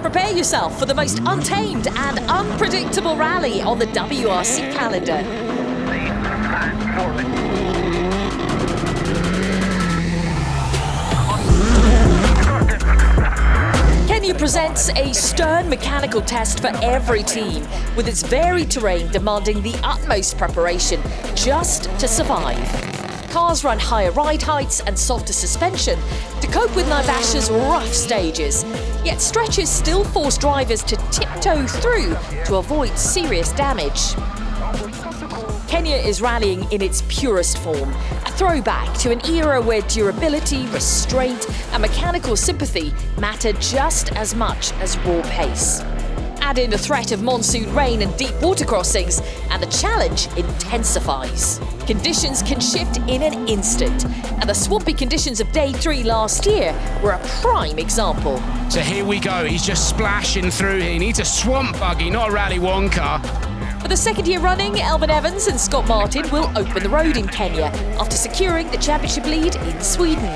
Prepare yourself for the most untamed and unpredictable rally on the WRC calendar. Kenya presents a stern mechanical test for every team, with its varied terrain demanding the utmost preparation just to survive. Cars run higher ride heights and softer suspension to cope with Neuville's rough stages, yet stretches still force drivers to tiptoe through to avoid serious damage. Kenya is rallying in its purest form, a throwback to an era where durability, restraint and mechanical sympathy mattered just as much as raw pace. Add in the threat of monsoon rain and deep water crossings, and the challenge intensifies. Conditions can shift in an instant, and the swampy conditions of day 3 last year were a prime example. So here we go, he's just splashing through here. He needs a swamp buggy, not a Rally 1 car. For the second year running, Elfyn Evans and Scott Martin will open the road in Kenya after securing the championship lead in Sweden.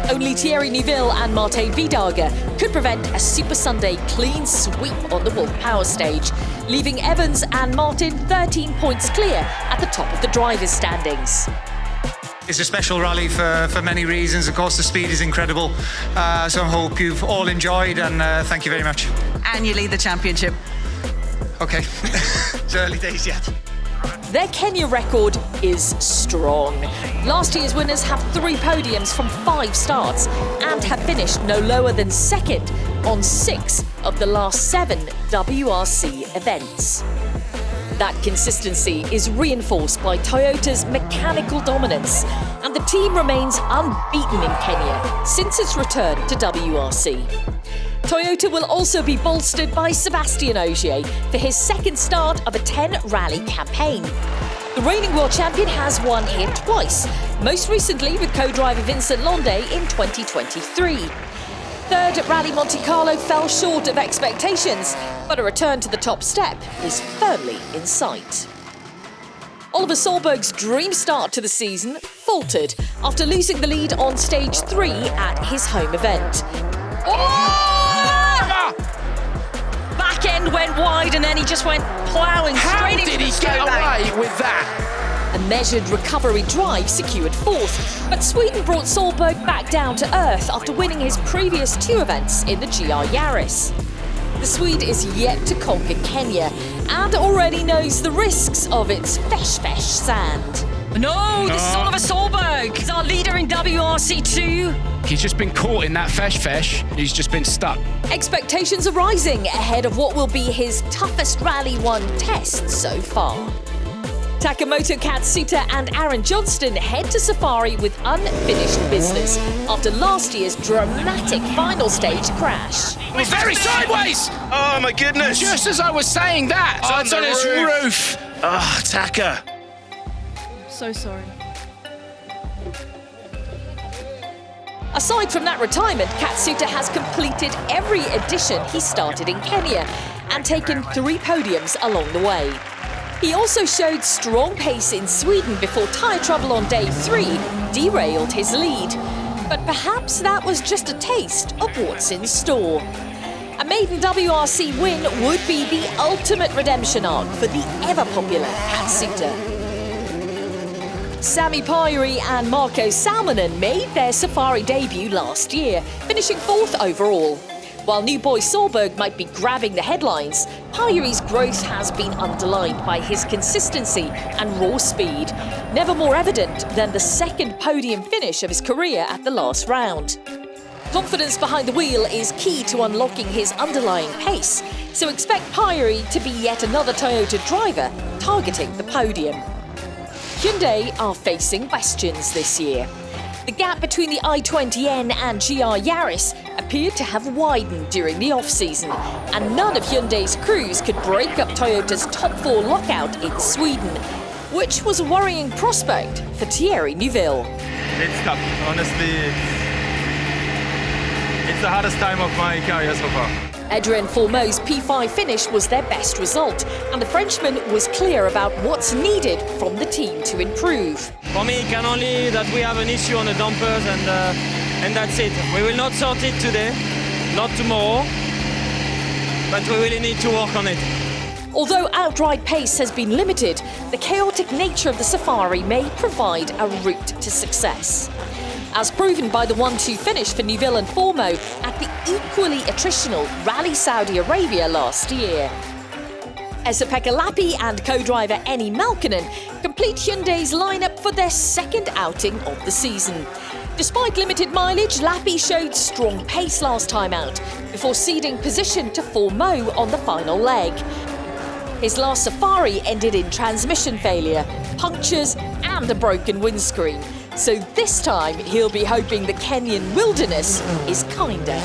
Only Thierry Neuville and Martin Vidaga could prevent a Super Sunday clean sweep on the Wolf Power stage, leaving Evans and Martin 13 points clear at the top of the drivers' standings. It's a special rally for many reasons. Of course, the speed is incredible. So I hope you've all enjoyed, and thank you very much. And you lead the championship. Okay, it's early days yet. Their Kenya record is strong. Last year's winners have 3 podiums from 5 starts and have finished no lower than second on 6 of the last 7 WRC events. That consistency is reinforced by Toyota's mechanical dominance, and the team remains unbeaten in Kenya since its return to WRC. Toyota will also be bolstered by Sébastien Ogier for his second start of a 10-rally campaign. The reigning world champion has won here twice, most recently with co-driver Vincent Londe in 2023. Third at Rally Monte Carlo fell short of expectations, but a return to the top step is firmly in sight. Oliver Solberg's dream start to the season faltered after losing the lead on stage 3 at his home event. Back end went wide and then he just went ploughing straight into the How did he get away with that? A measured recovery drive secured 4th, but Sweden brought Solberg back down to earth after winning his previous 2 events in the GR Yaris. The Swede is yet to conquer Kenya and already knows the risks of its fesh sand. No, this is Oliver Solberg. He's our leader in WRC2. He's just been caught in that fesh. He's just been stuck. Expectations are rising ahead of what will be his toughest Rally 1 test so far. Takamoto Katsuta and Aaron Johnston head to Safari with unfinished business after last year's dramatic final stage crash. It's very sideways! Oh my goodness! Just as I was saying that, On it's the on its roof. Ah, Taka. So sorry. Aside from that retirement, Katsuta has completed every edition he started in Kenya and taken 3 podiums along the way. He also showed strong pace in Sweden before tyre trouble on day 3 derailed his lead. But perhaps that was just a taste of what's in store. A maiden WRC win would be the ultimate redemption arc for the ever-popular Katsuta. Sami Pairi and Marco Salminen made their Safari debut last year, finishing 4th overall. While new boy Solberg might be grabbing the headlines, Pairi's growth has been underlined by his consistency and raw speed, never more evident than the second podium finish of his career at the last round. Confidence behind the wheel is key to unlocking his underlying pace, so expect Pairi to be yet another Toyota driver targeting the podium. Hyundai are facing questions this year. The gap between the i20N and GR Yaris appeared to have widened during the off-season, and none of Hyundai's crews could break up Toyota's top 4 lockout in Sweden, which was a worrying prospect for Thierry Neuville. It's tough, honestly. It's the hardest time of my career so far. Adrien Fourmeau's P5 finish was their best result, and the Frenchman was clear about what's needed from the team to improve. For me, it can only that we have an issue on the dampers, and that's it. We will not sort it today, not tomorrow. but we really need to work on it. Although outright pace has been limited, the chaotic nature of the safari may provide a route to success. As proven by the 1-2 finish for Neuville and Formo at the equally attritional Rally Saudi Arabia last year. Esa-Pekka Lappi and co-driver Eni Malkinen complete Hyundai's lineup for their second outing of the season. Despite limited mileage, Lappi showed strong pace last time out, before ceding position to Formo on the final leg. His last safari ended in transmission failure, punctures and a broken windscreen. So this time he'll be hoping the Kenyan wilderness is kinder.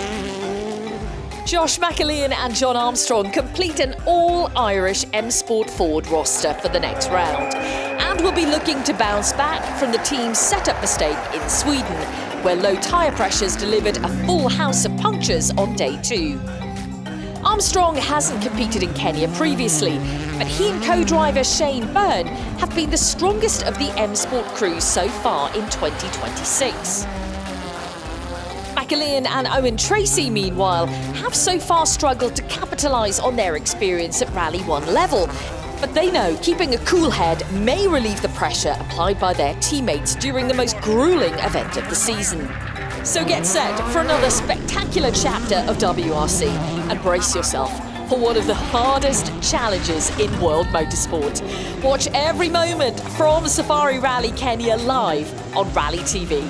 Josh McAlean and John Armstrong complete an all-Irish M Sport Ford roster for the next round, and will be looking to bounce back from the team's setup mistake in Sweden, where low tyre pressures delivered a full house of punctures on day 2. Armstrong hasn't competed in Kenya previously, but he and co-driver Shane Byrne have been the strongest of the M Sport crews so far in 2026. McAlean and Owen Tracy, meanwhile, have so far struggled to capitalise on their experience at Rally 1 level, but they know keeping a cool head may relieve the pressure applied by their teammates during the most gruelling event of the season. So get set for another spectacular chapter of WRC and brace yourself for one of the hardest challenges in world motorsport. Watch every moment from Safari Rally Kenya live on Rally TV.